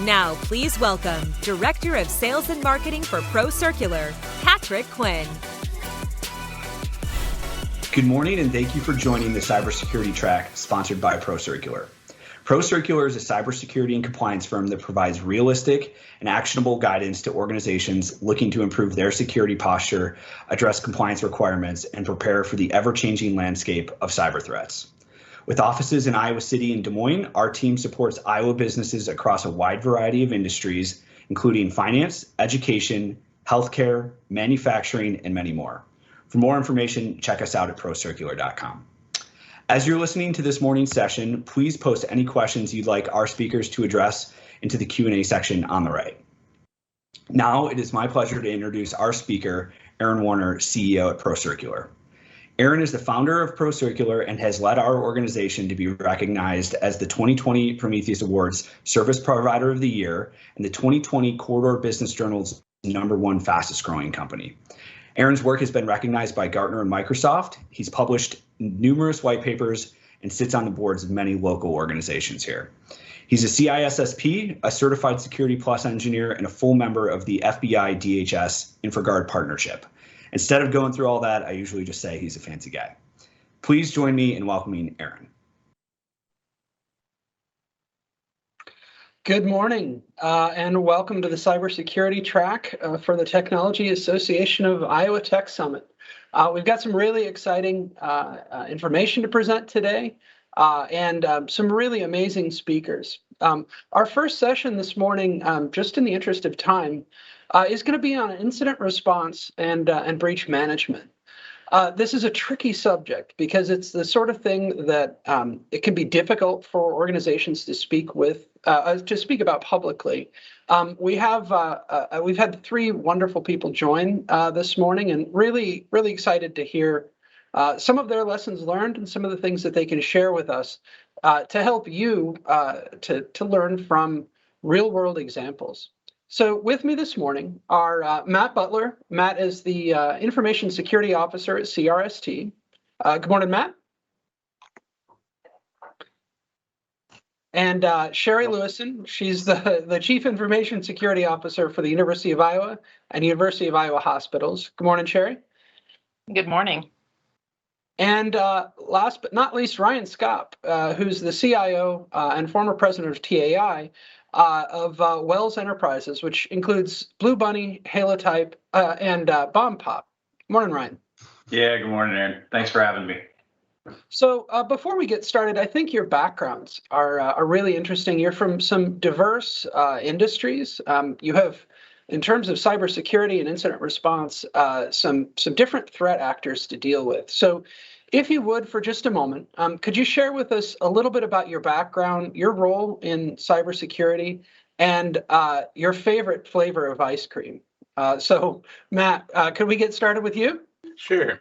Now, please welcome Director of Sales and Marketing for ProCircular, Patrick Quinn. Good morning, and thank you for joining the Cybersecurity track sponsored by ProCircular. ProCircular is a cybersecurity and compliance firm that provides realistic and actionable guidance to organizations looking to improve their security posture, address compliance requirements, and prepare for the ever-changing landscape of cyber threats. With offices in Iowa City and Des Moines, our team supports Iowa businesses across a wide variety of industries, including finance, education, healthcare, manufacturing, and many more. For more information, check us out at procircular.com. As you're listening to this morning's session, please post any questions you'd like our speakers to address into the Q&A section on the right. Now, it is my pleasure to introduce our speaker, Aaron Warner, CEO at ProCircular. Aaron is the founder of ProCircular and has led our organization to be recognized as the 2020 Prometheus Awards Service Provider of the Year and the 2020 Corridor Business Journal's #1 fastest growing company. Aaron's work has been recognized by Gartner and Microsoft. He's published numerous white papers and sits on the boards of many local organizations here. He's a CISSP, a Certified Security Plus engineer, and a full member of the FBI DHS InfraGard Partnership. Instead of going through all that, I usually just say he's a fancy guy. Please join me in welcoming Aaron. Good morning, and welcome to the Cybersecurity track for the Technology Association of Iowa Tech Summit. We've got some really exciting information to present today and some really amazing speakers. Our first session this morning, just in the interest of time, is going to be on incident response and breach management. This is a tricky subject because it's the sort of thing that it can be difficult for organizations to speak about publicly. We've had three wonderful people join this morning, and really excited to hear some of their lessons learned and some of the things that they can share with us to help you to learn from real world examples. So with me this morning are Matt Butler. Matt is the Information Security Officer at CRST. Good morning, Matt. And Sherry Lewison. She's the Chief Information Security Officer for the University of Iowa and University of Iowa Hospitals. Good morning, Sherry. Good morning. And last but not least, Ryan Scott, who's the CIO and former president of TAI, of Wells Enterprises, which includes Blue Bunny, Halotype, and Bomb Pop. Morning, Ryan. Yeah, good morning, Aaron. Thanks for having me. So before we get started, I think your backgrounds are really interesting. You're from some diverse industries. You have, in terms of cybersecurity and incident response, some different threat actors to deal with. So if you would, for just a moment, could you share with us a little bit about your background, your role in cybersecurity, and your favorite flavor of ice cream? So, Matt, could we get started with you? Sure.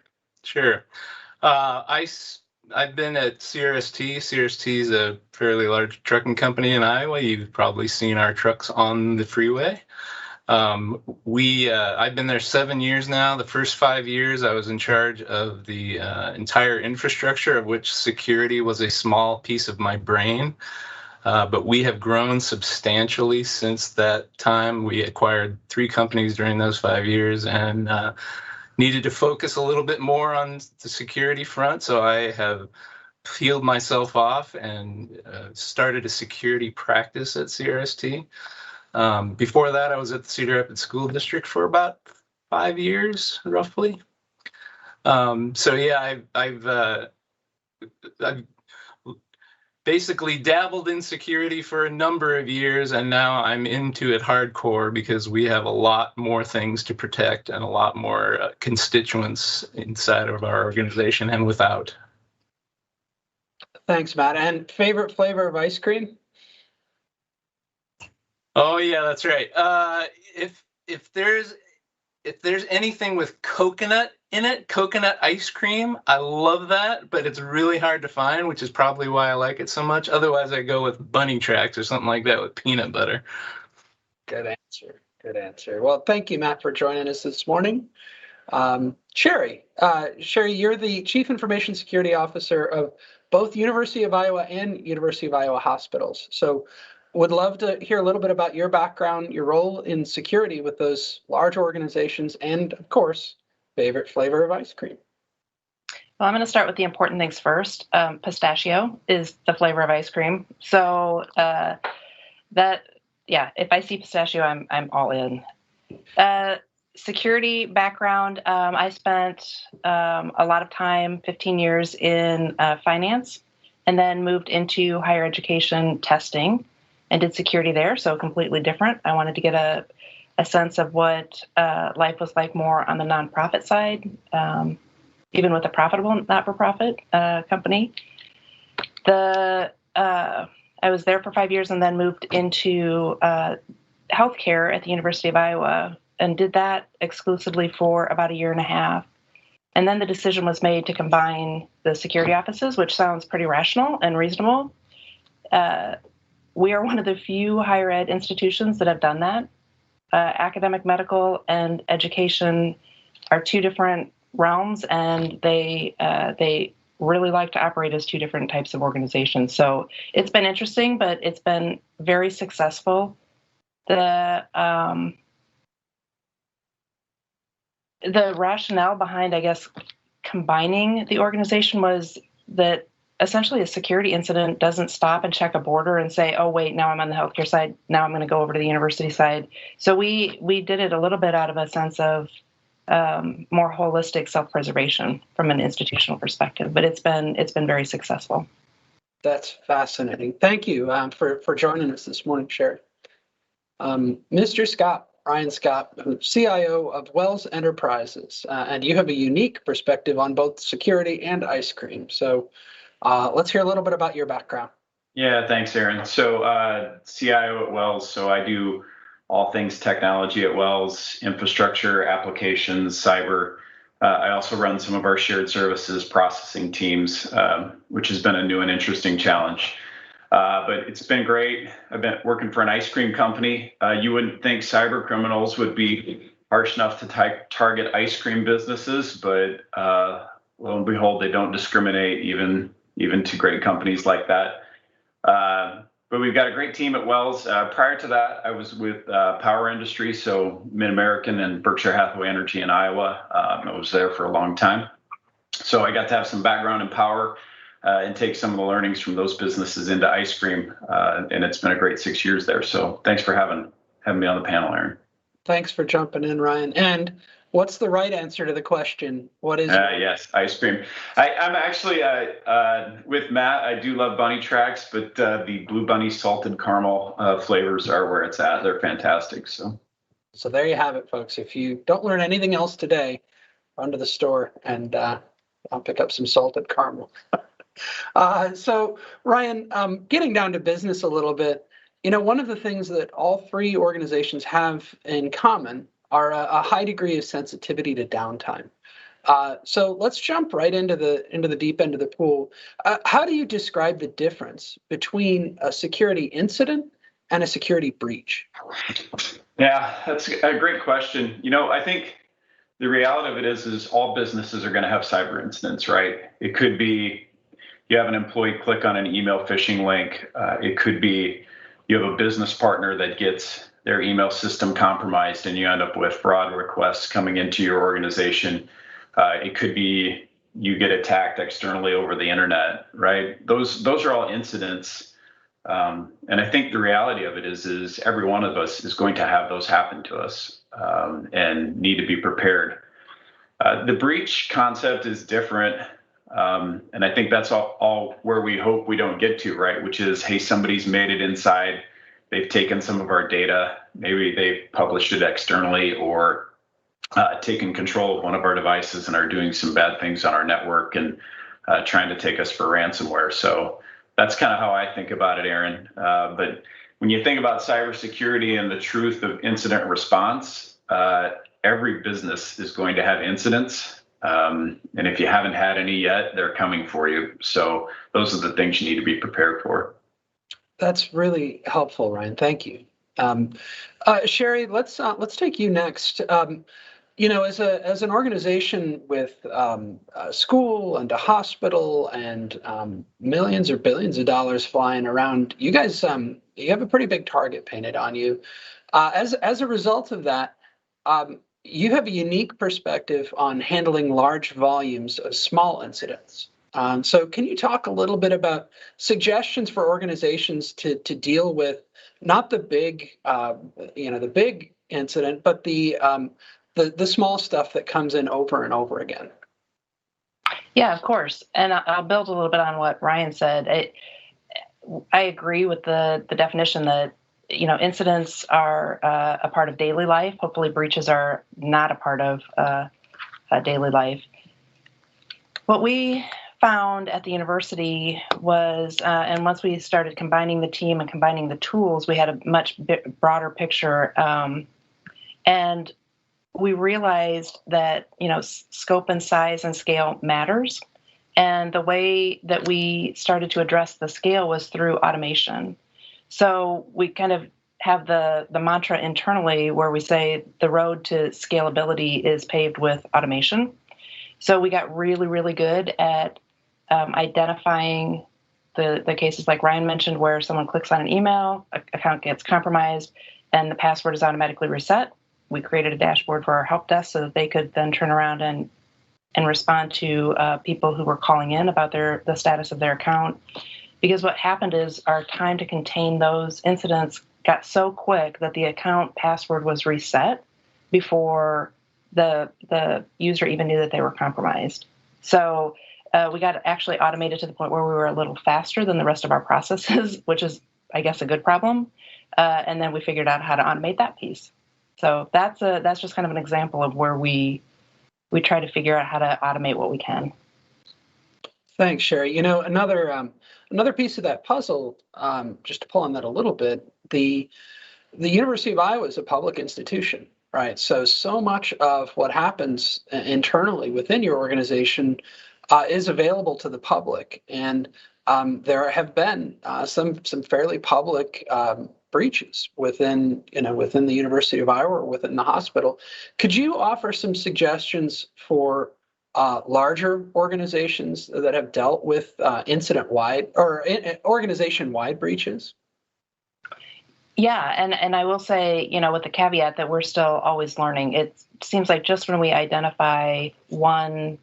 I've been at CRST. CRST is a fairly large trucking company in Iowa. You've probably seen our trucks on the freeway. I've been there 7 years now. The first 5 years, I was in charge of the entire infrastructure, of which security was a small piece of my brain. But we have grown substantially since that time. We acquired 3 companies during those 5 years and needed to focus a little bit more on the security front. So I have peeled myself off and started a security practice at CRST. Before that, I was at the Cedar Rapids School District for about 5 years, roughly. So yeah, I've basically dabbled in security for a number of years, and now I'm into it hardcore because we have a lot more things to protect and a lot more constituents inside of our organization and without. Thanks, Matt. And favorite flavor of ice cream? Oh yeah, that's right. If there's anything with coconut in it, coconut ice cream, I love that, but it's really hard to find, which is probably why I like it so much. Otherwise, I go with bunny tracks or something like that with peanut butter. Good answer. Well, thank you, Matt, for joining us this morning. Sherry, you're the Chief Information Security Officer of both University of Iowa and University of Iowa Hospitals. So Would love to hear a little bit about your background, your role in security with those large organizations, and of course, favorite flavor of ice cream. Well, I'm going to start with the important things first. Pistachio is the flavor of ice cream. So if I see pistachio, I'm all in. Security background, I spent a lot of time, 15 years in finance, and then moved into higher education testing and did security there, so completely different. I wanted to get a sense of what life was like more on the nonprofit side, even with a profitable not-for-profit company. I was there for 5 years and then moved into healthcare at the University of Iowa and did that exclusively for about a year and a half. And then the decision was made to combine the security offices, which sounds pretty rational and reasonable. We are one of the few higher ed institutions that have done that. Academic, medical, and education are two different realms, and they really like to operate as two different types of organizations. So it's been interesting, but it's been very successful. The rationale behind, I guess, combining the organization was that essentially a security incident doesn't stop and check a border and say, oh, wait, now I'm on the healthcare side. Now I'm going to go over to the university side. So we did it a little bit out of a sense of more holistic self-preservation from an institutional perspective, but it's been very successful. That's fascinating. Thank you for joining us this morning, Sherry. Mr. Scott, Ryan Scott, CIO of Wells Enterprises, and you have a unique perspective on both security and ice cream. So let's hear a little bit about your background. Yeah, thanks, Aaron. So CIO at Wells, so I do all things technology at Wells, infrastructure, applications, cyber. I also run some of our shared services processing teams, which has been a new and interesting challenge. But it's been great. I've been working for an ice cream company. You wouldn't think cyber criminals would be harsh enough to target ice cream businesses, but lo and behold, they don't discriminate even to great companies like that. But we've got a great team at Wells. Prior to that, I was with power industry, so Mid-American and Berkshire Hathaway Energy in Iowa. I was there for a long time. So I got to have some background in power and take some of the learnings from those businesses into ice cream. And it's been a great 6 years there. So thanks for having me on the panel, Aaron. Thanks for jumping in, Ryan. And what's the right answer to the question? What is Yes, ice cream. I'm actually with Matt. I do love bunny tracks, but the Blue Bunny salted caramel flavors are where it's at. They're fantastic. So there you have it, folks. If you don't learn anything else today, run to the store and I'll pick up some salted caramel. So Ryan, getting down to business a little bit, one of the things that all three organizations have in common are a high degree of sensitivity to downtime. So let's jump right into the deep end of the pool. How do you describe the difference between a security incident and a security breach? Yeah, that's a great question. I think the reality of it is all businesses are going to have cyber incidents, right? It could be you have an employee click on an email phishing link. It could be you have a business partner that gets their email system compromised and you end up with fraud requests coming into your organization. It could be you get attacked externally over the internet, right? Those are all incidents. And I think the reality of it is every one of us is going to have those happen to us and need to be prepared. The breach concept is different. And I think that's all where we hope we don't get to, right? Which is, hey, somebody's made it inside. They've taken some of our data. Maybe they've published it externally or taken control of one of our devices and are doing some bad things on our network and trying to take us for ransomware. So that's kind of how I think about it, Aaron. But when you think about cybersecurity and the truth of incident response, every business is going to have incidents. And if you haven't had any yet, they're coming for you. So those are the things you need to be prepared for. That's really helpful, Ryan. Thank you. Sherry, let's take you next. As an organization with a school and a hospital and millions or billions of dollars flying around, you guys you have a pretty big target painted on you. As a result of that, you have a unique perspective on handling large volumes of small incidents. So can you talk a little bit about suggestions for organizations to deal with not the big, the big incident, but the small stuff that comes in over and over again? Yeah, of course. And I'll build a little bit on what Ryan said. I agree with the definition that incidents are a part of daily life. Hopefully, breaches are not a part of daily life. What we found at the university was, and once we started combining the team and combining the tools, we had a much broader picture. And we realized that, scope and size and scale matters. And the way that we started to address the scale was through automation. So we kind of have the mantra internally where we say the road to scalability is paved with automation. So we got really, really good at identifying the cases like Ryan mentioned, where someone clicks on an email, account gets compromised, and the password is automatically reset. We created a dashboard for our help desk so that they could then turn around and respond to people who were calling in about the status of their account. Because what happened is our time to contain those incidents got so quick that the account password was reset before the user even knew that they were compromised. So we got actually automated to the point where we were a little faster than the rest of our processes, which is, I guess, a good problem. And then we figured out how to automate that piece. So that's just kind of an example of where we try to figure out how to automate what we can. Thanks, Sherry. Another piece of that puzzle, just to pull on that a little bit, the University of Iowa is a public institution, right? So much of what happens internally within your organization is available to the public, and there have been some fairly public breaches within the University of Iowa or within the hospital. Could you offer some suggestions for larger organizations that have dealt with incident-wide or organization-wide breaches? Yeah, and I will say, with the caveat that we're still always learning. It seems like just when we identify one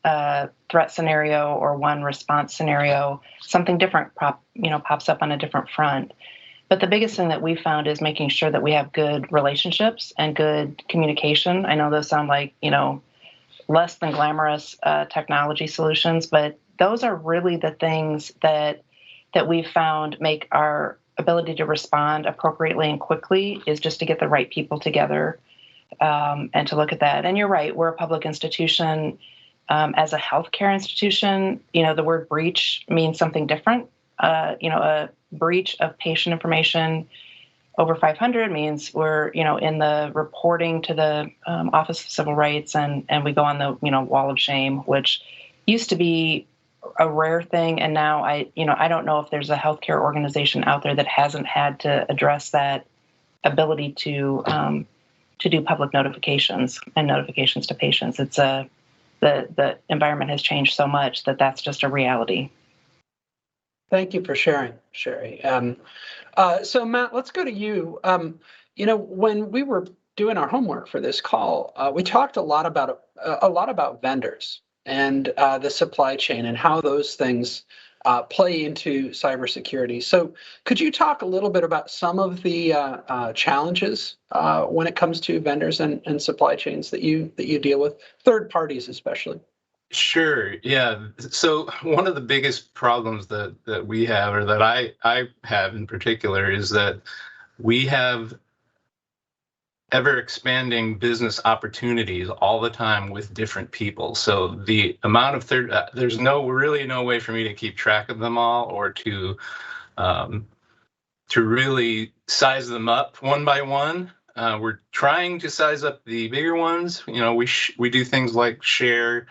threat scenario or one response scenario, something different pops up on a different front. But the biggest thing that we found is making sure that we have good relationships and good communication. I know those sound like, less than glamorous technology solutions, but those are really the things that we've found make our ability to respond appropriately and quickly is just to get the right people together and to look at that. And you're right, we're a public institution. As a healthcare institution, the word breach means something different. A breach of patient information over 500 means we're, in the reporting to the Office of Civil Rights, and we go on the, wall of shame, which used to be a rare thing. And now I don't know if there's a healthcare organization out there that hasn't had to address that ability to do public notifications and notifications to patients. It's the environment has changed so much that that's just a reality. Thank you for sharing, Sherry. So Matt, let's go to you. When we were doing our homework for this call, we talked a lot about vendors and the supply chain and how those things play into cybersecurity. So could you talk a little bit about some of the challenges when it comes to vendors and supply chains that you deal with, third parties especially? Sure. Yeah. So one of the biggest problems that we have, or that I have in particular, is that we have ever expanding business opportunities all the time with different people. So the amount of there's really no way for me to keep track of them all, or to really size them up one by one. We're trying to size up the bigger ones. We do things like share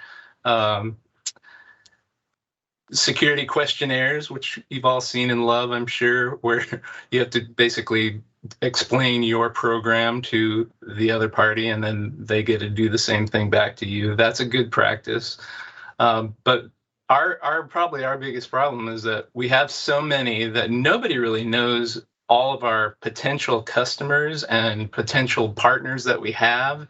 security questionnaires, which you've all seen and love, I'm sure, where you have to basically explain your program to the other party, and then they get to do the same thing back to you. That's a good practice. But probably our biggest problem is that we have so many that nobody really knows all of our potential customers and potential partners that we have.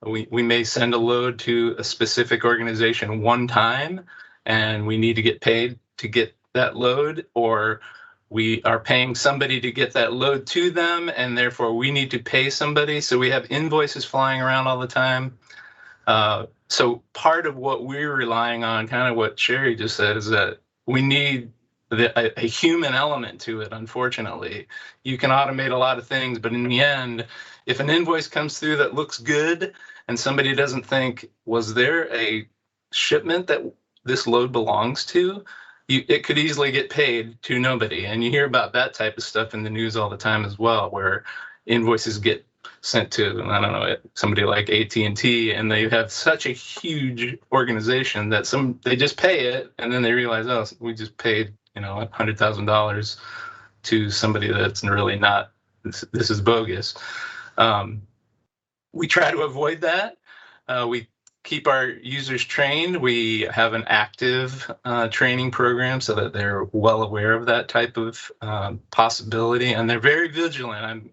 We may send a load to a specific organization one time, and we need to get paid to get that load, or we are paying somebody to get that load to them, and therefore we need to pay somebody. So we have invoices flying around all the time. So part of what we're relying on, kind of what Sherry just said, is that we need a human element to it, unfortunately. You can automate a lot of things, but in the end, if an invoice comes through that looks good and somebody doesn't think, was there a shipment that this load belongs to? It could easily get paid to nobody. And you hear about that type of stuff in the news all the time as well, where invoices get sent to, I don't know, somebody like AT&T, and they have such a huge organization that they just pay it, and then they realize, oh, we just paid, $100,000 to somebody that's really not. This is bogus. We try to avoid that. We keep our users trained. We have an active training program so that they're well aware of that type of possibility, and they're very vigilant. I'm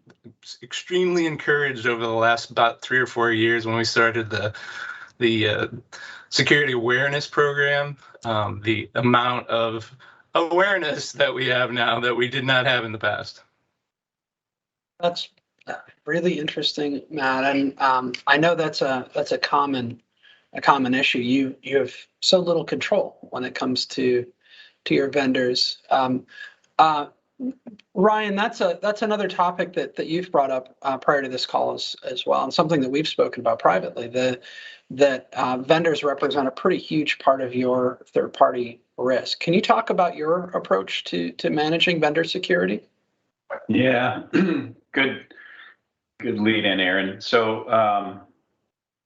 extremely encouraged over the last about 3 or 4 years when we started the security awareness program, the amount of awareness that we have now that we did not have in the past. That's really interesting, Matt, and I know that's a common issue. You have so little control when it comes to your vendors. Ryan, that's another topic that you've brought up prior to this call as well, and something that we've spoken about privately. That vendors represent a pretty huge part of your third-party risk. Can you talk about your approach to managing vendor security? Yeah, good lead in, Aaron. So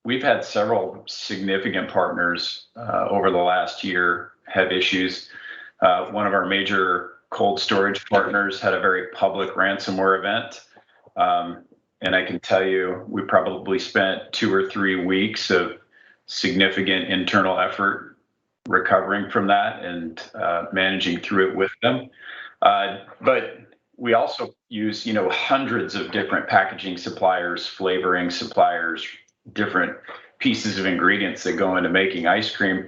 we've had several significant partners over the last year have issues. One of our major cold storage partners had a very public ransomware event. And I can tell you, we probably spent 2 or 3 weeks of significant internal effort recovering from that and managing through it with them. But we also use, hundreds of different packaging suppliers, flavoring suppliers, different pieces of ingredients that go into making ice cream.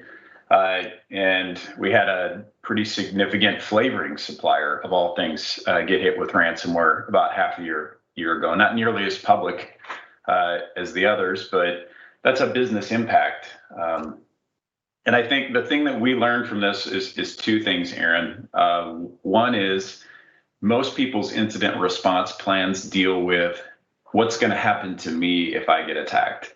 And we had a pretty significant flavoring supplier, of all things, get hit with ransomware about half a year ago. Not nearly as public as the others, but that's a business impact. And I think the thing that we learned from this is 2 things, Aaron. One is most people's incident response plans deal with what's going to happen to me if I get attacked.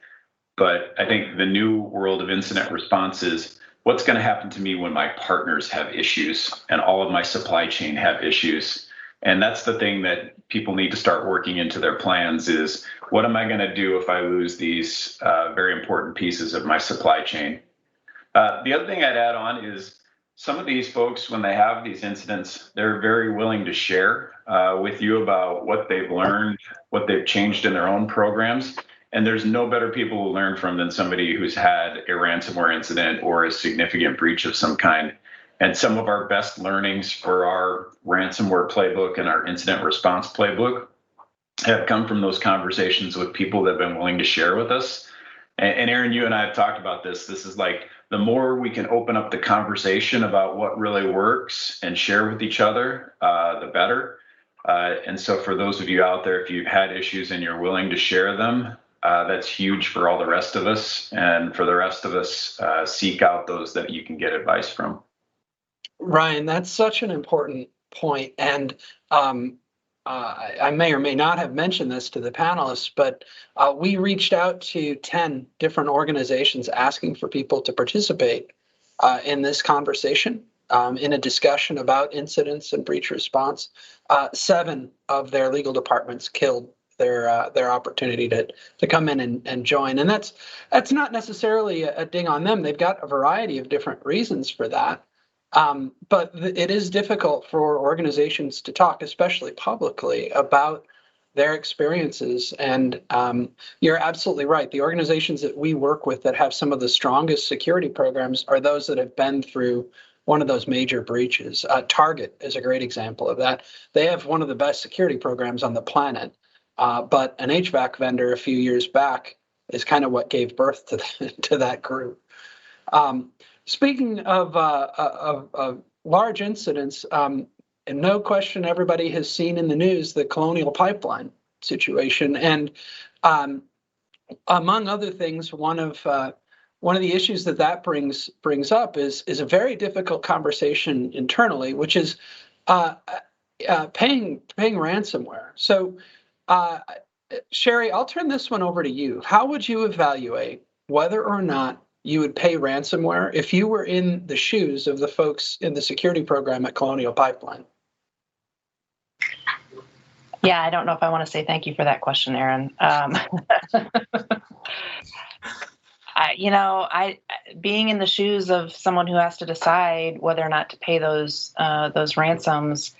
But I think the new world of incident response is what's going to happen to me when my partners have issues and all of my supply chain have issues. And that's the thing that people need to start working into their plans is what am I going to do if I lose these very important pieces of my supply chain? The other thing I'd add on is some of these folks, when they have these incidents, they're very willing to share with you about what they've learned, what they've changed in their own programs. And there's no better people to learn from than somebody who's had a ransomware incident or a significant breach of some kind. And some of our best learnings for our ransomware playbook and our incident response playbook have come from those conversations with people that have been willing to share with us. And Aaron, you and I have talked about this. This is like the more we can open up the conversation about what really works and share with each other, the better. And so for those of you out there, if you've had issues and you're willing to share them, that's huge for all the rest of us. And for the rest of us, seek out those that you can get advice from. Ryan, that's such an important point. And I may or may not have mentioned this to the panelists, but we reached out to 10 different organizations asking for people to participate in this conversation, in a discussion about incidents and breach response. 7 of their legal departments killed their opportunity to come in and join. And that's not necessarily a ding on them. They've got a variety of different reasons for that. But it is difficult for organizations to talk, especially publicly, about their experiences. And you're absolutely right. The organizations that we work with that have some of the strongest security programs are those that have been through one of those major breaches. Target is a great example of that. They have one of the best security programs on the planet. But an HVAC vendor a few years back is kind of what gave birth to that group. Speaking of large incidents, and no question everybody has seen in the news the Colonial Pipeline situation, and among other things, one of the issues that brings up is a very difficult conversation internally, which is paying ransomware. So, Sherry, I'll turn this one over to you. How would you evaluate whether or not you would pay ransomware if you were in the shoes of the folks in the security program at Colonial Pipeline? Yeah, I don't know if I want to say thank you for that question, Aaron. Being in the shoes of someone who has to decide whether or not to pay those ransoms,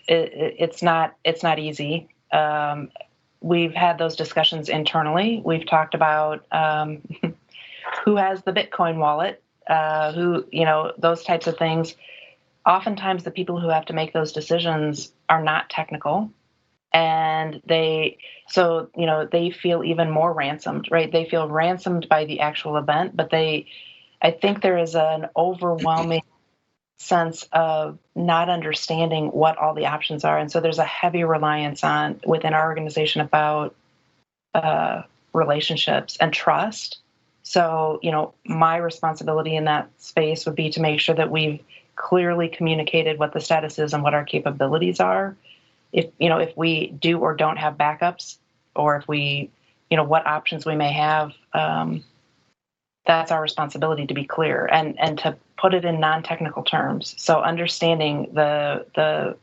it's not easy. We've had those discussions internally. We've talked about who has the Bitcoin wallet, those types of things. Oftentimes, the people who have to make those decisions are not technical, and they feel even more ransomed, right? They feel ransomed by the actual event, but I think there is an overwhelming sense of not understanding what all the options are. And so there's a heavy reliance within our organization about relationships and trust. So, my responsibility in that space would be to make sure that we've clearly communicated what the status is and what our capabilities are. If we do or don't have backups, or if we, what options we may have, that's our responsibility to be clear and to put it in non-technical terms. So understanding the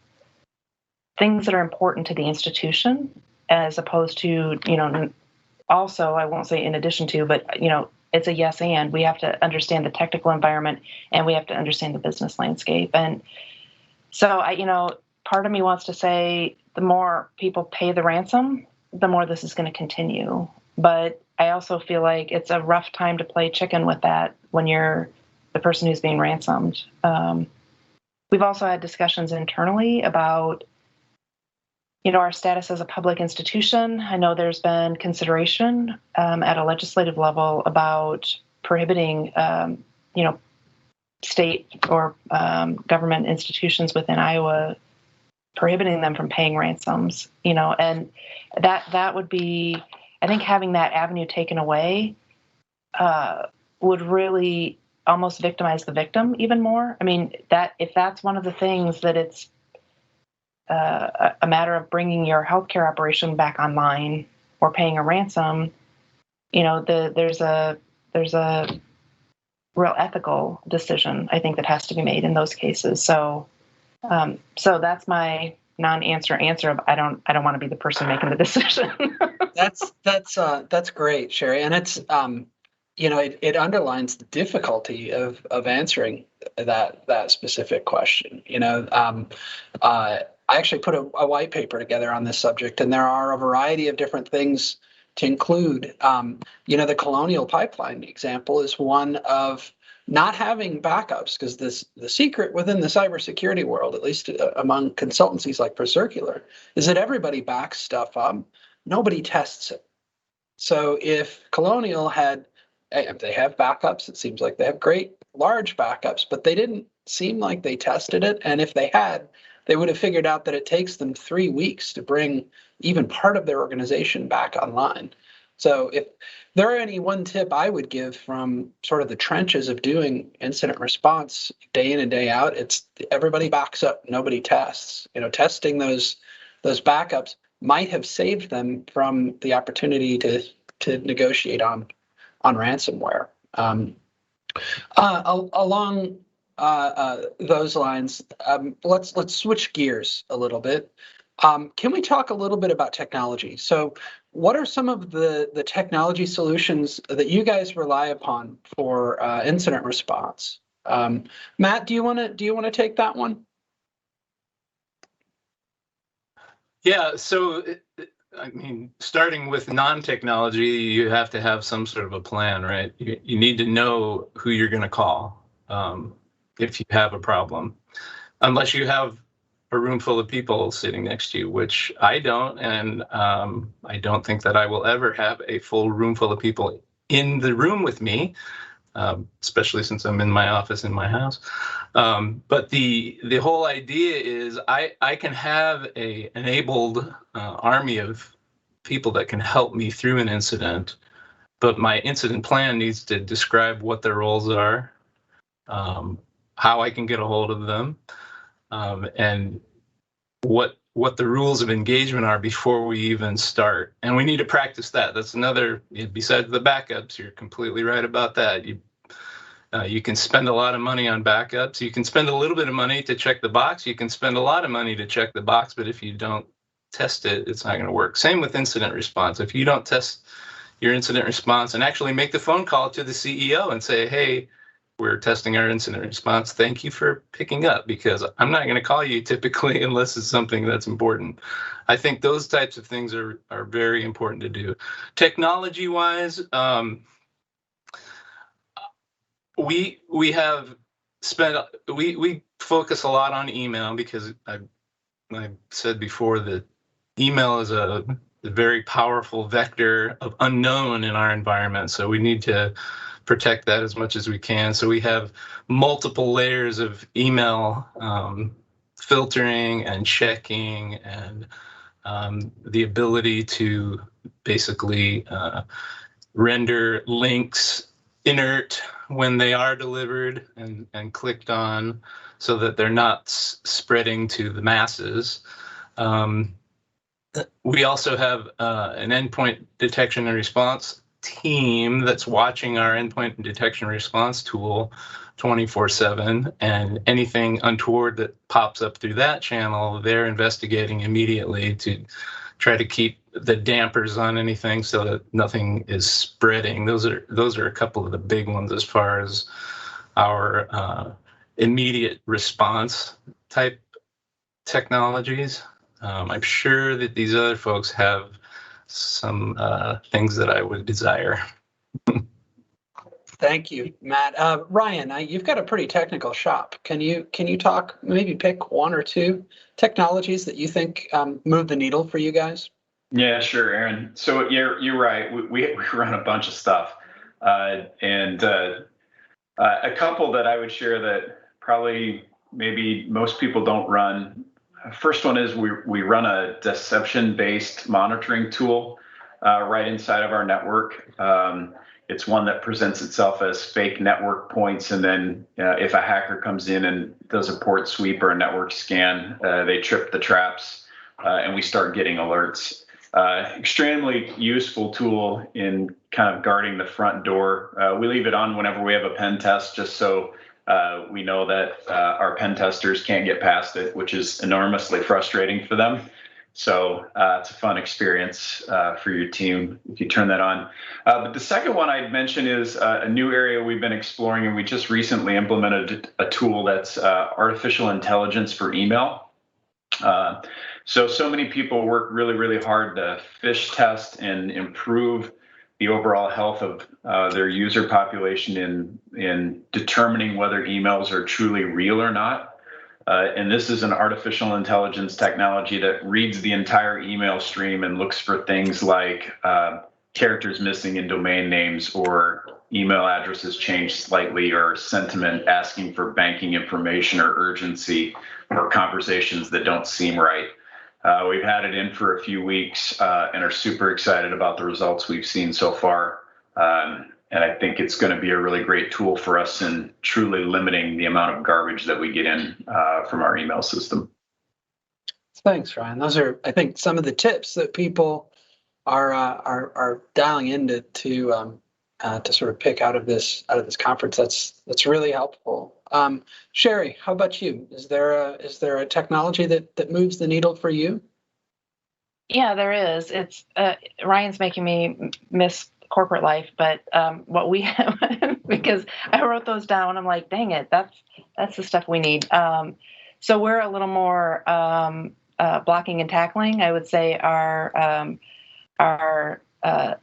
things that are important to the institution, as opposed to, also, I won't say in addition to, but, it's a yes and. We have to understand the technical environment, and we have to understand the business landscape. And so, part of me wants to say the more people pay the ransom, the more this is going to continue. But I also feel like it's a rough time to play chicken with that when you're the person who's being ransomed. We've also had discussions internally about, our status as a public institution. I know there's been consideration at a legislative level about prohibiting, state or government institutions within Iowa, prohibiting them from paying ransoms. And that would be, I think, having that avenue taken away would really almost victimize the victim even more. I mean, if that's one of the things that it's a matter of bringing your healthcare operation back online or paying a ransom, there's a real ethical decision, I think, that has to be made in those cases. So that's my non-answer of I don't want to be the person making the decision. That's great, Sherry, and it's it underlines the difficulty of answering that specific question. I actually put a white paper together on this subject, and there are a variety of different things to include. The Colonial Pipeline example is one of not having backups, because the secret within the cybersecurity world, at least among consultancies like ProCircular, is that everybody backs stuff up. Nobody tests it. So if Colonial they have backups, it seems like they have great large backups, but they didn't seem like they tested it. And if they had, they would have figured out that it takes them 3 weeks to bring even part of their organization back online. So if there are any one tip I would give from sort of the trenches of doing incident response day in and day out, it's everybody backs up, nobody tests. Testing those backups might have saved them from the opportunity to negotiate on ransomware. Along those lines, let's switch gears a little bit. Can we talk a little bit about technology? So what are some of the technology solutions that you guys rely upon for incident response? Matt, do you want to take that one? Yeah, so I mean, starting with non-technology, you have to have some sort of a plan, right? You need to know who you're going to call if you have a problem, unless you have a room full of people sitting next to you, which I don't, and I don't think that I will ever have a full room full of people in the room with me, especially since I'm in my office in my house. But the whole idea is I can have a enabled army of people that can help me through an incident, but my incident plan needs to describe what their roles are, how I can get a hold of them, and what the rules of engagement are before we even start. And we need to practice that. That's another, besides the backups, you're completely right about that. You can spend a lot of money on backups. You can spend a little bit of money to check the box. You can spend a lot of money to check the box, but if you don't test it, it's not going to work. Same with incident response. If you don't test your incident response and actually make the phone call to the CEO and say, hey, we're testing our incident response. Thank you for picking up, because I'm not going to call you typically unless it's something that's important. I think those types of things are very important to do. Technology-wise, we have spent, we focus a lot on email because I said before that email is a very powerful vector of unknown in our environment. So we need to protect that as much as we can. So we have multiple layers of email filtering and checking, and the ability to basically render links inert when they are delivered and clicked on, so that they're not spreading to the masses. We also have an endpoint detection and response team that's watching our endpoint detection response tool 24/7, and anything untoward that pops up through that channel, they're investigating immediately to try to keep the dampers on anything so that nothing is spreading. Those are a couple of the big ones as far as our immediate response type technologies. I'm sure that these other folks have some things that I would desire. Thank you, Matt. Ryan, you've got a pretty technical shop. Can you talk, maybe pick one or two technologies that you think move the needle for you guys? Yeah, sure, Aaron. So you're right. We run a bunch of stuff, and a couple that I would share that probably maybe most people don't run. First one is we run a deception-based monitoring tool right inside of our network. It's one that presents itself as fake network points, and then if a hacker comes in and does a port sweep or a network scan, they trip the traps, and we start getting alerts. Extremely useful tool in kind of guarding the front door. We leave it on whenever we have a pen test, just so we know that our pen testers can't get past it, which is enormously frustrating for them. So it's a fun experience for your team if you turn that on. But the second one I'd mention is a new area we've been exploring, and we just recently implemented a tool that's artificial intelligence for email. So many people work really, really hard to phish test and improve the overall health of their user population in determining whether emails are truly real or not. And this is an artificial intelligence technology that reads the entire email stream and looks for things like characters missing in domain names, or email addresses changed slightly, or sentiment asking for banking information or urgency, or conversations that don't seem right. We've had it in for a few weeks and are super excited about the results we've seen so far. And I think it's going to be a really great tool for us in truly limiting the amount of garbage that we get in from our email system. Thanks, Ryan. Those are, I think, some of the tips that people are dialing into to sort of pick out of this conference. That's really helpful. Sherry, how about you? Is there a technology that moves the needle for you? Yeah, there is. It's Ryan's making me miss corporate life, but what we have, because I wrote those down, I'm like, dang it, that's the stuff we need. So we're a little more blocking and tackling. I would say our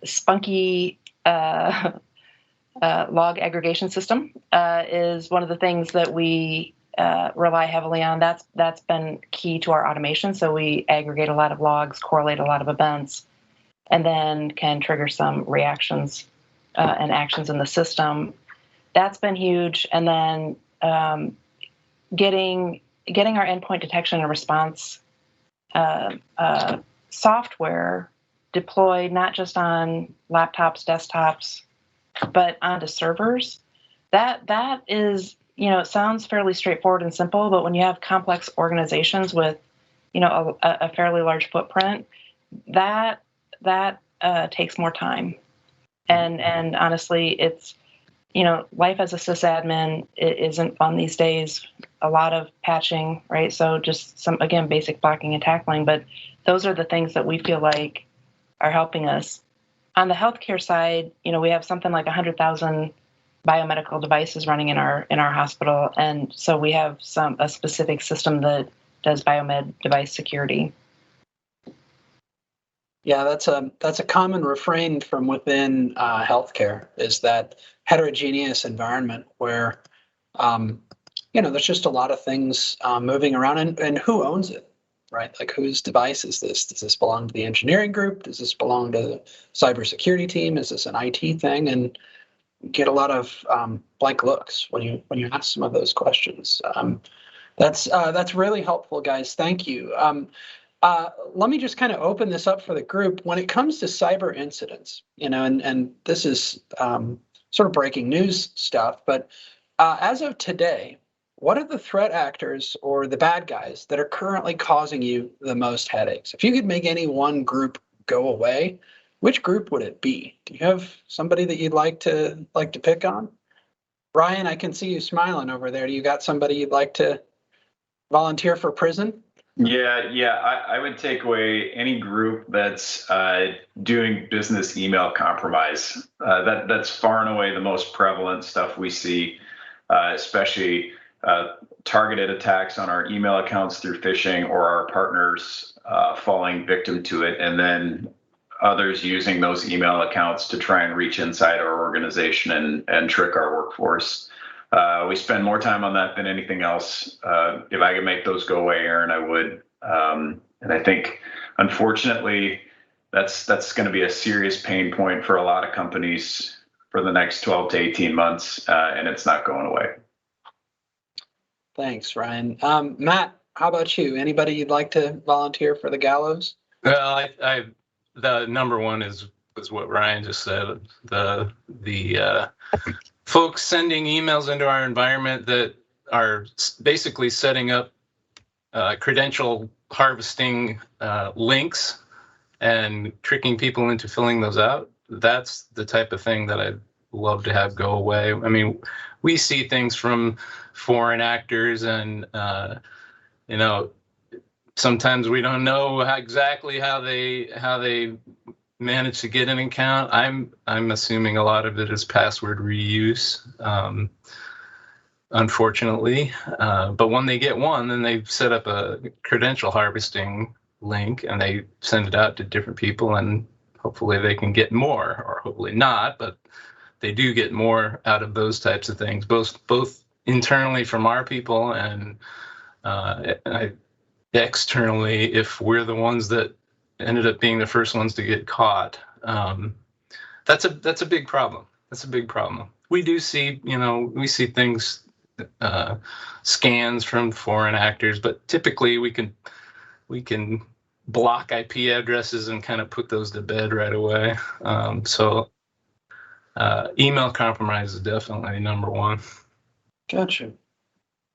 spunky log aggregation system is one of the things that we rely heavily on. That's been key to our automation. So we aggregate a lot of logs, correlate a lot of events, and then can trigger some reactions and actions in the system. That's been huge. And then getting our endpoint detection and response software deployed not just on laptops, desktops, but onto servers. That is, it sounds fairly straightforward and simple, but when you have complex organizations with, a fairly large footprint, that takes more time. And honestly, it's, life as a sysadmin, it isn't fun these days. A lot of patching, right? So just some, again, basic blocking and tackling, but those are the things that we feel like are helping us. On the healthcare side, we have something like 100,000 biomedical devices running in our hospital, and so we have a specific system that does biomed device security. Yeah, that's a common refrain from within healthcare, is that heterogeneous environment where there's just a lot of things moving around, and who owns it, right? Like, whose device is this? Does this belong to the engineering group? Does this belong to the cybersecurity team? Is this an IT thing? And you get a lot of blank looks when you ask some of those questions. That's really helpful, guys. Thank you. Let me just kind of open this up for the group. When it comes to cyber incidents, and this is sort of breaking news stuff, but as of today, what are the threat actors or the bad guys that are currently causing you the most headaches? If you could make any one group go away, which group would it be? Do you have somebody that you'd like to pick on? Ryan, I can see you smiling over there. Do you got somebody you'd like to volunteer for prison? Yeah. I would take away any group that's doing business email compromise. That's far and away the most prevalent stuff we see, especially targeted attacks on our email accounts through phishing, or our partners falling victim to it, and then others using those email accounts to try and reach inside our organization and trick our workforce. We spend more time on that than anything else. If I could make those go away, Aaron, I would. And I think, unfortunately, that's going to be a serious pain point for a lot of companies for the next 12 to 18 months, and it's not going away. Thanks, Ryan. Matt, how about you? Anybody you'd like to volunteer for the gallows? Well, the number one is what Ryan just said. The folks sending emails into our environment that are basically setting up credential harvesting links and tricking people into filling those out. That's the type of thing that I'd love to have go away. I mean, we see things from foreign actors, and sometimes we don't know exactly how they manage to get an account. I'm assuming a lot of it is password reuse, unfortunately. But when they get one, then they set up a credential harvesting link and they send it out to different people, and hopefully they can get more, or hopefully not, but they do get more out of those types of things, both internally from our people and externally, if we're the ones that ended up being the first ones to get caught. That's a big problem. That's a big problem. We do see, we see things, scans from foreign actors, but typically we can block IP addresses and kind of put those to bed right away. So email compromise is definitely number one. Gotcha.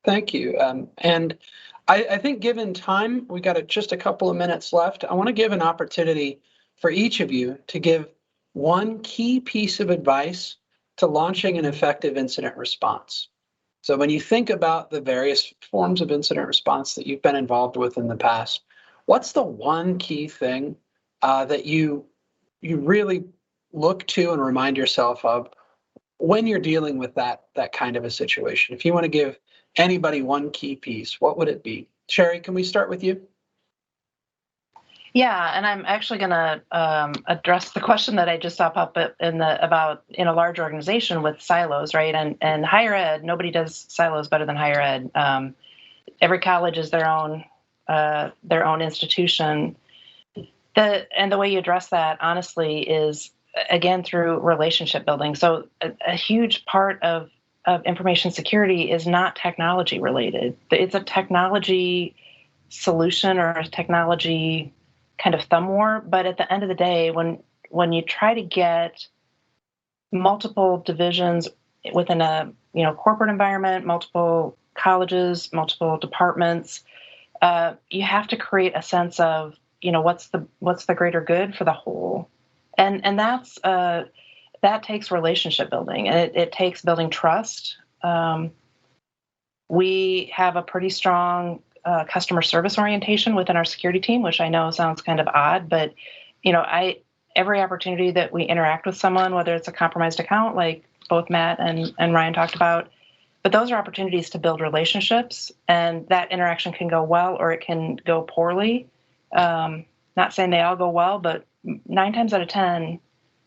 Thank you. And I think, given time, we got just a couple of minutes left. I want to give an opportunity for each of you to give one key piece of advice to launching an effective incident response. So when you think about the various forms of incident response that you've been involved with in the past, what's the one key thing that you really look to and remind yourself of when you're dealing with that kind of a situation? If you want to give anybody one key piece, what would it be? Sherry, can we start with you? Yeah, and I'm actually going to address the question that I just saw pop up about in a large organization with silos, right? And higher ed, nobody does silos better than higher ed. Every college is their own institution. The way you address that, honestly, is again through relationship building. So a huge part of information security is not technology related. It's a technology solution or a technology kind of thumb war. But at the end of the day, when you try to get multiple divisions within a corporate environment, multiple colleges, multiple departments, you have to create a sense of what's the greater good for the whole, and that takes relationship building, and it takes building trust. We have a pretty strong customer service orientation within our security team, which I know sounds kind of odd, but every opportunity that we interact with someone, whether it's a compromised account like both Matt and Ryan talked about, but those are opportunities to build relationships, and that interaction can go well or it can go poorly. Not saying they all go well, but 9 times out of 10,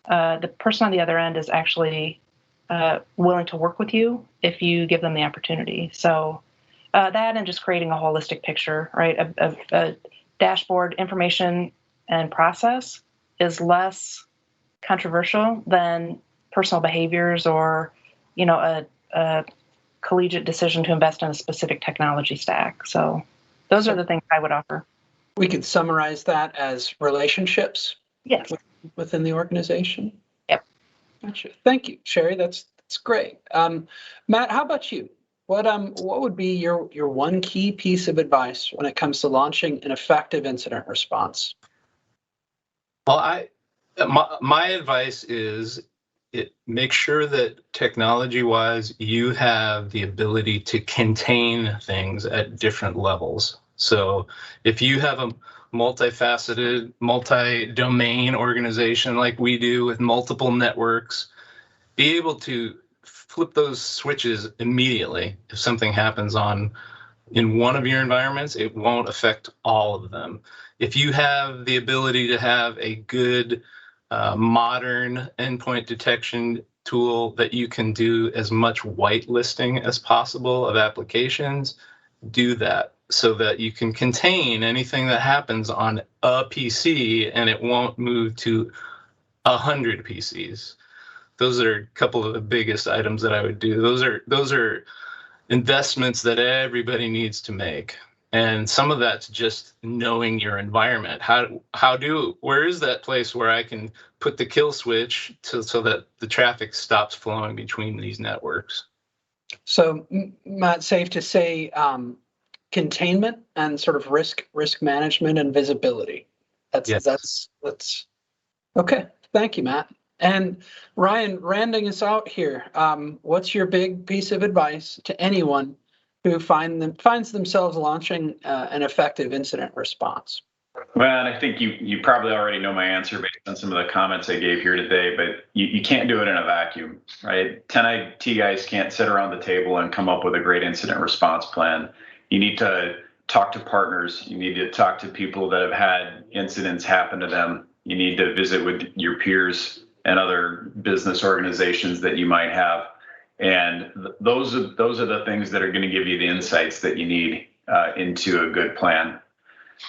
the person on the other end is actually willing to work with you if you give them the opportunity. So that, and just creating a holistic picture, right? A dashboard, information and process is less controversial than personal behaviors or a collegiate decision to invest in a specific technology stack. So those are the things I would offer. We could summarize that as relationships. Yes. Within the organization. Yep. Gotcha. Thank you, Sherry. That's great. Matt, how about you? What would be your one key piece of advice when it comes to launching an effective incident response? Well, my advice is make sure that technology-wise you have the ability to contain things at different levels. So if you have a multifaceted, multi-domain organization like we do with multiple networks, be able to flip those switches immediately. If something happens in one of your environments, it won't affect all of them. If you have the ability to have a good modern endpoint detection tool that you can do as much whitelisting as possible of applications, do that so that you can contain anything that happens on a PC and it won't move to 100 PCs. Those are a couple of the biggest items that I would do. Those are investments that everybody needs to make. And some of that's just knowing your environment. Where is that place where I can put the kill switch so that the traffic stops flowing between these networks? So, Matt, safe to say containment and sort of risk management and visibility. That's okay. Thank you, Matt. And Ryan, rounding us out here, what's your big piece of advice to anyone who finds themselves launching an effective incident response? Well, I think you probably already know my answer based on some of the comments I gave here today, but you can't do it in a vacuum, right? 10 IT guys can't sit around the table and come up with a great incident response plan. You need to talk to partners. You need to talk to people that have had incidents happen to them. You need to visit with your peers and other business organizations that you might have. And those are the things that are going to give you the insights that you need into a good plan.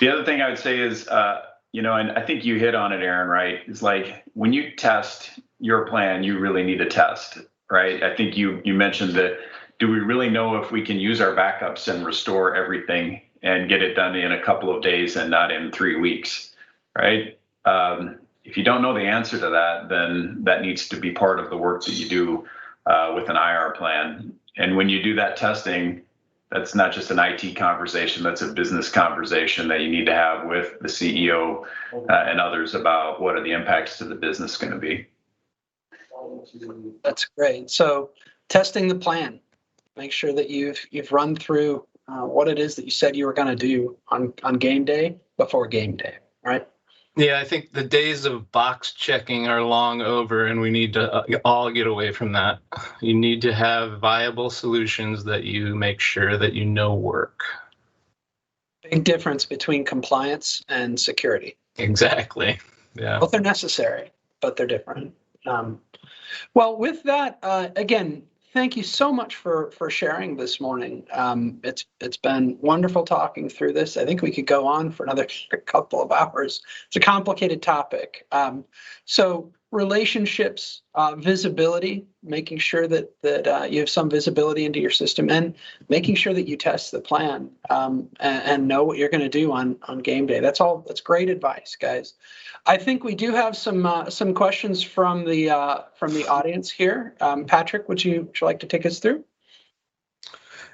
The other thing I would say is, and I think you hit on it, Aaron, right? It's like when you test your plan, you really need to test, right? I think you mentioned that, do we really know if we can use our backups and restore everything and get it done in a couple of days and not in 3 weeks, right? If you don't know the answer to that, then that needs to be part of the work that you do with an IR plan. And when you do that testing, that's not just an IT conversation, that's a business conversation that you need to have with the CEO and others about what are the impacts to the business going to be. That's great. So testing the plan, make sure that you've run through what it is that you said you were going to do on game day before game day, right? Yeah, I think the days of box checking are long over, and we need to all get away from that. You need to have viable solutions that you make sure that you know work. Big difference between compliance and security. Exactly. Yeah. Both are necessary, but they're different. Well, with that, again, thank you so much for sharing this morning. It's been wonderful talking through this. I think we could go on for another couple of hours. It's a complicated topic. So relationships, visibility, making sure that you have some visibility into your system, and making sure that you test the plan and know what you're going to do on game day. That's great advice, guys. I think we do have some questions from the audience here. Patrick, would you like to take us through?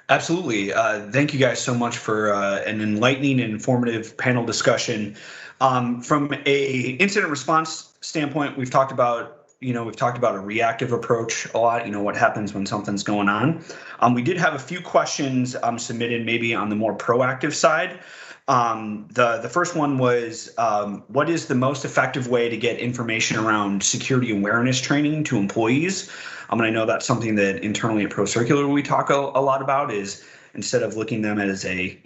Absolutely. Thank you guys so much for an enlightening and informative panel discussion. From a incident response standpoint, we've talked about a reactive approach a lot. What happens when something's going on. We did have a few questions submitted, maybe on the more proactive side. The first one was, what is the most effective way to get information around security awareness training to employees? And I know that's something that internally at ProCircular we talk a lot about, is instead of looking them as a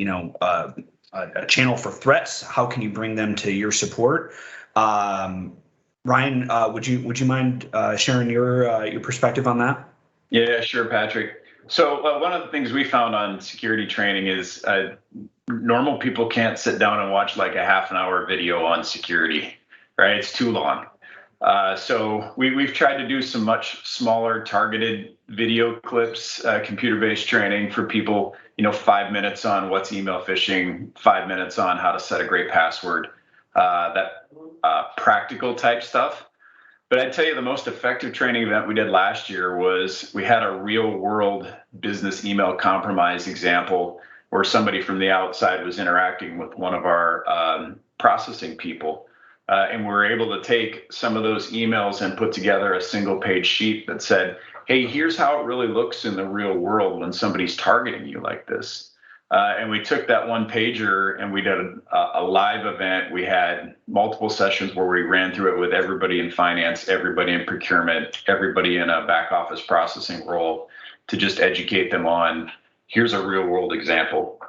channel for threats, how can you bring them to your support? Ryan, would you mind sharing your perspective on that? Yeah, sure, Patrick. So one of the things we found on security training is normal people can't sit down and watch like a half an hour video on security, right? It's too long. So we've tried to do some much smaller targeted video clips, computer-based training for people, 5 minutes on what's email phishing, 5 minutes on how to set a great password, that practical type stuff. But I'd tell you the most effective training event we did last year was we had a real world business email compromise example where somebody from the outside was interacting with one of our processing people. And we were able to take some of those emails and put together a single page sheet that said, hey, here's how it really looks in the real world when somebody's targeting you like this. And we took that one pager and we did a live event. We had multiple sessions where we ran through it with everybody in finance, everybody in procurement, everybody in a back office processing role to just educate them on, here's a real world example.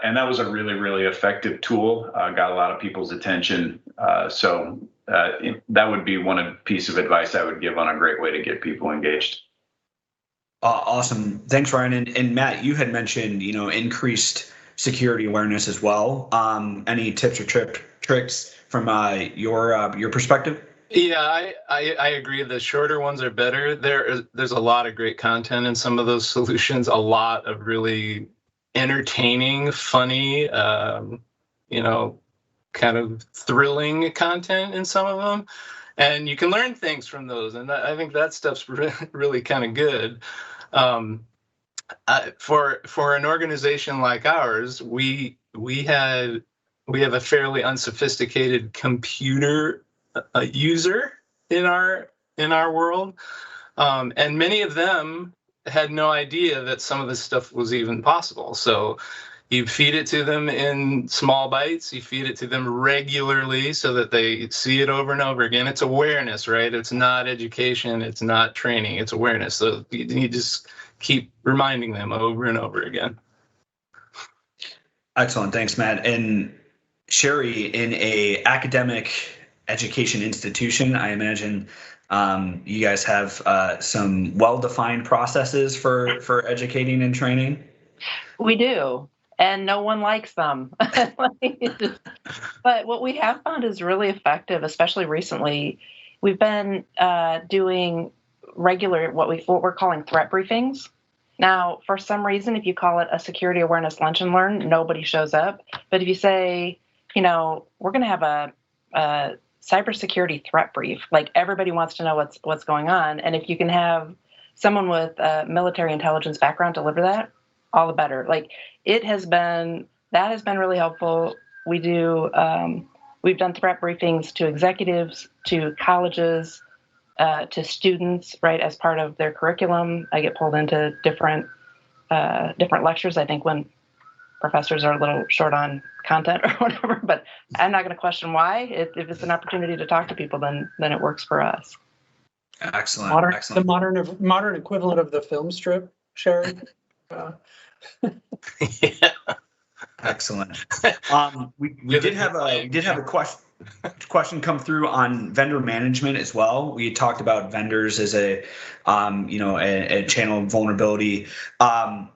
And that was a really, really effective tool, got a lot of people's attention. So that would be one piece of advice I would give on a great way to get people engaged. Awesome. Thanks, Ryan. And Matt, you had mentioned, increased security awareness as well. Any tips or tricks from your perspective? Yeah, I agree. The shorter ones are better. There's a lot of great content in some of those solutions, a lot of really entertaining, funny, kind of thrilling content in some of them. And you can learn things from those. And I think that stuff's really kind of good. For an organization like ours, we have a fairly unsophisticated computer user in our world, and many of them had no idea that some of this stuff was even possible. So you feed it to them in small bites, you feed it to them regularly so that they see it over and over again. It's awareness, right? It's not education, it's not training, it's awareness. So you just keep reminding them over and over again. Excellent, thanks, Matt. And Sherry, in a academic education institution, I imagine you guys have some well-defined processes for educating and training. We do. And no one likes them. But what we have found is really effective, especially recently. We've been doing regular, what we're calling threat briefings. Now, for some reason, if you call it a security awareness lunch and learn, nobody shows up. But if you say, we're going to have a cybersecurity threat brief, like everybody wants to know what's going on. And if you can have someone with a military intelligence background deliver that, all the better. Like that has been really helpful. We've done threat briefings to executives, to colleges, to students, right, as part of their curriculum. I get pulled into different lectures. I think when professors are a little short on content or whatever, but I'm not going to question why. If it's an opportunity to talk to people, then it works for us. Excellent. Excellent. The modern equivalent of the film strip, Sherry. Yeah. Excellent. We did have a question come through on vendor management as well. We talked about vendors as a channel of vulnerability. How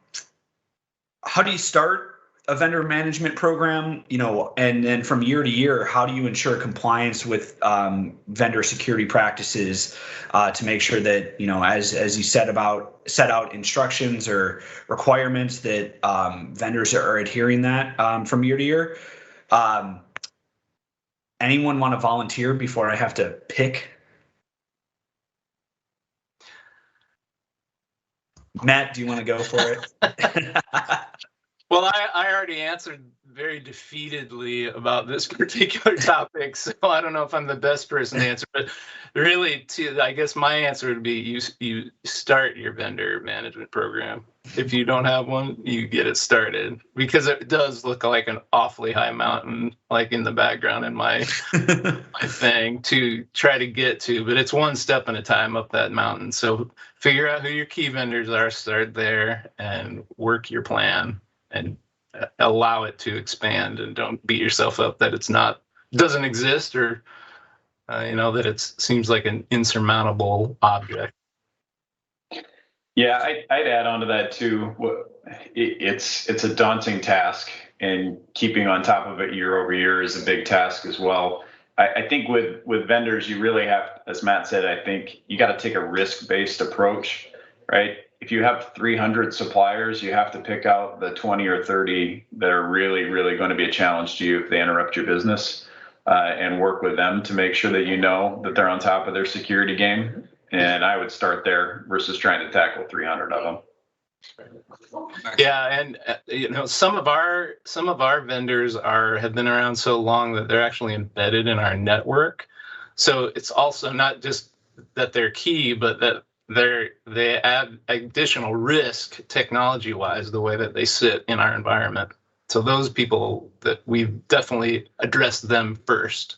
do you start a vendor management program? And then from year to year, how do you ensure compliance with vendor security practices to make sure that as you set out instructions or requirements that vendors are adhering that from year to year? Anyone want to volunteer before I have to pick? Matt, do you want to go for it? Well, I already answered very defeatedly about this particular topic, so I don't know if I'm the best person to answer. But really, I guess my answer would be you start your vendor management program. If you don't have one, you get it started, because it does look like an awfully high mountain, like in the background in my thing to try to get to. But it's one step at a time up that mountain. So figure out who your key vendors are, start there, and work your plan. And allow it to expand, and don't beat yourself up that doesn't exist, or that it seems like an insurmountable object. Yeah, I'd add on to that too. It's a daunting task, and keeping on top of it year over year is a big task as well. I think with vendors, you really have, as Matt said, I think you got to take a risk-based approach, right? If you have 300 suppliers, you have to pick out the 20 or 30 that are really, really going to be a challenge to you if they interrupt your business, and work with them to make sure that that they're on top of their security game. And I would start there versus trying to tackle 300 of them. Yeah, and some of our vendors have been around so long that they're actually embedded in our network. So it's also not just that they're key, but that they add additional risk technology-wise, the way that they sit in our environment. So those people, that we've definitely addressed them first.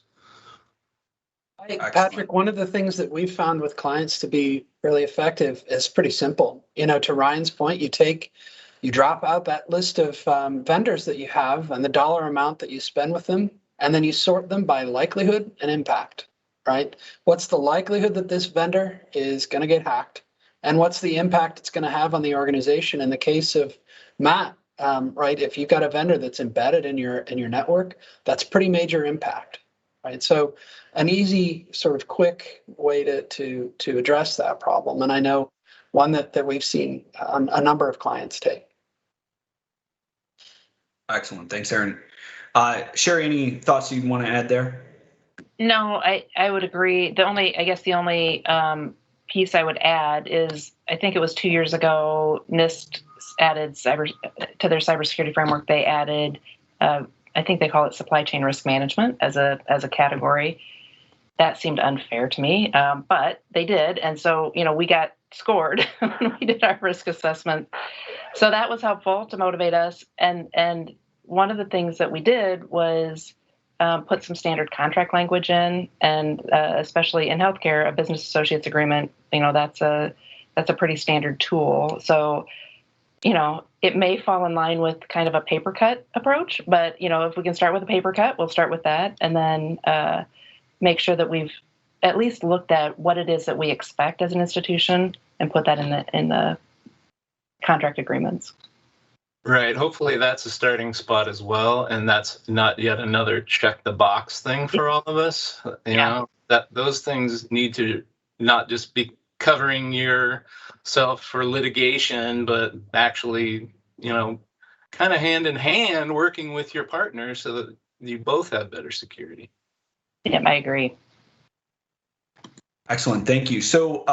Patrick, one of the things that we've found with clients to be really effective is pretty simple. To Ryan's point, you drop out that list of vendors that you have and the dollar amount that you spend with them, and then you sort them by likelihood and impact. Right? What's the likelihood that this vendor is going to get hacked? And what's the impact it's going to have on the organization? In the case of Matt, right? If you've got a vendor that's embedded in your network, that's pretty major impact, right? So an easy sort of quick way to address that problem. And I know one that we've seen a number of clients take. Excellent. Thanks, Aaron. Sherry, any thoughts you'd want to add there? No, I would agree. The only piece I would add is, I think it was 2 years ago, NIST added to their cybersecurity framework. They added, I think they call it supply chain risk management as a category. That seemed unfair to me, but they did, and so we got scored when we did our risk assessment. So that was helpful to motivate us. And one of the things that we did was put some standard contract language in, and especially in healthcare, a business associates agreement, that's a pretty standard tool. So, it may fall in line with kind of a paper cut approach, but, if we can start with a paper cut, we'll start with that, and then make sure that we've at least looked at what it is that we expect as an institution and put that in the contract agreements. Right. Hopefully that's a starting spot as well. And that's not yet another check the box thing for all of us. You know, that those things need to not just be covering yourself for litigation, but actually, kind of hand in hand working with your partner so that you both have better security. Yeah, I agree. Excellent. Thank you. So,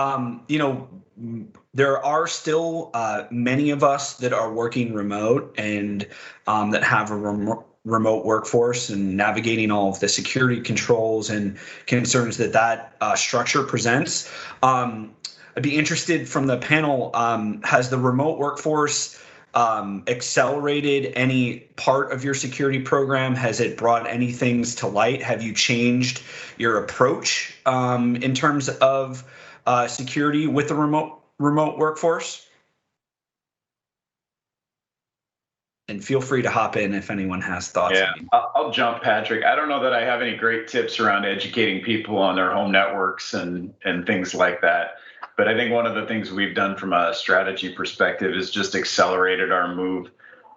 there are still many of us that are working remote and that have a remote workforce, and navigating all of the security controls and concerns that structure presents. I'd be interested from the panel, has the remote workforce accelerated any part of your security program? Has it brought any things to light? Have you changed your approach in terms of security with the remote workforce? And feel free to hop in if anyone has thoughts. Yeah, I'll jump, Patrick. I don't know that I have any great tips around educating people on their home networks and things like that. But I think one of the things we've done from a strategy perspective is just accelerated our move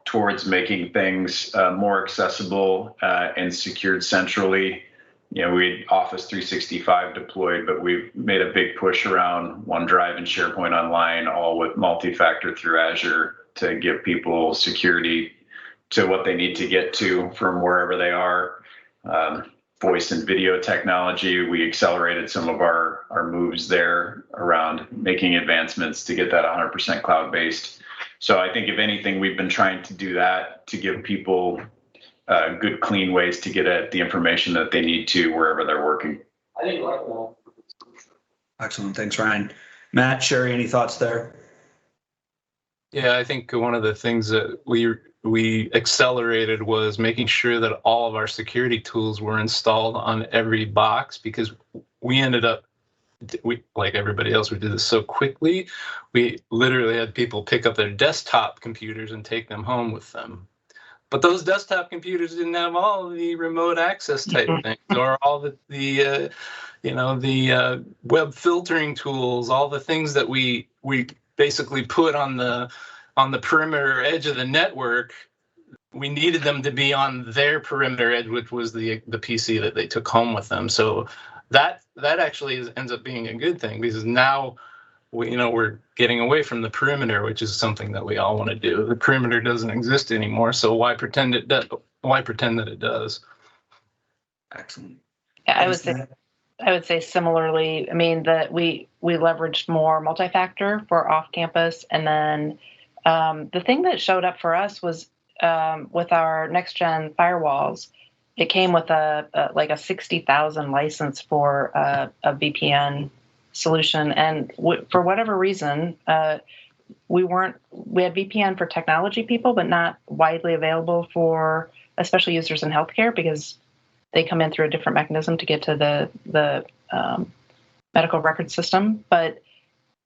towards making things more accessible and secured centrally. You know, we had Office 365 deployed, but we've made a big push around OneDrive and SharePoint Online, all with multi-factor through Azure to give people security to what they need to get to from wherever they are. Voice and video technology, we accelerated some of our moves there around making advancements to get that 100% cloud-based. So I think if anything, we've been trying to do that to give people good, clean ways to get at the information that they need to wherever they're working. I think like that. Excellent. Thanks, Ryan. Matt, Sherry, any thoughts there? Yeah, I think one of the things that we accelerated was making sure that all of our security tools were installed on every box, because we ended up, like everybody else, we did this so quickly. We literally had people pick up their desktop computers and take them home with them. But those desktop computers didn't have all the remote access type things, or all the web filtering tools, all the things that we basically put on the perimeter edge of the network. We needed them to be on their perimeter edge, which was the PC that they took home with them. So that actually ends up being a good thing, because now we're getting away from the perimeter, which is something that we all want to do. The perimeter doesn't exist anymore, so why pretend it does? Why pretend that it does? Excellent. Yeah, I would say similarly. I mean, that we leveraged more multi-factor for off-campus, and then the thing that showed up for us was with our next-gen firewalls. It came with a 60,000 license for a VPN solution, and for whatever reason, we had VPN for technology people, but not widely available for especially users in healthcare, because they come in through a different mechanism to get to the medical record system. But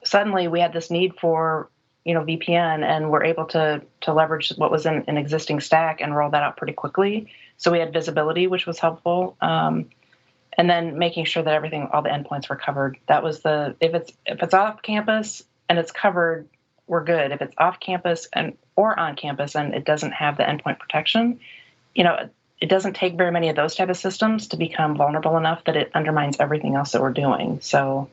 suddenly we had this need for VPN, and we're able to leverage what was in an existing stack and roll that out pretty quickly. So we had visibility, which was helpful. And then making sure that all the endpoints were covered. That was if it's off campus and it's covered, we're good. If it's off campus or on campus and it doesn't have the endpoint protection, it doesn't take very many of those type of systems to become vulnerable enough that it undermines everything else that we're doing. So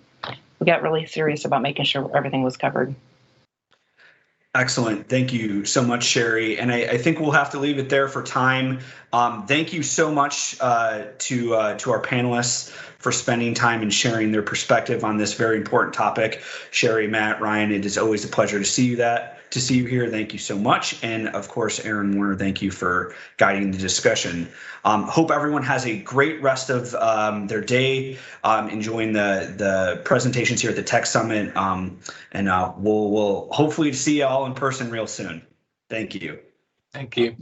we got really serious about making sure everything was covered. Excellent. Thank you so much, Sherry. And I think we'll have to leave it there for time. Thank you so much to our panelists for spending time and sharing their perspective on this very important topic. Sherry, Matt, Ryan, it is always a pleasure to see you here. Thank you so much. And of course, Aaron Warner, thank you for guiding the discussion. Hope everyone has a great rest of their day, enjoying the presentations here at the Tech Summit. And we'll hopefully see you all in person real soon. Thank you. Thank you.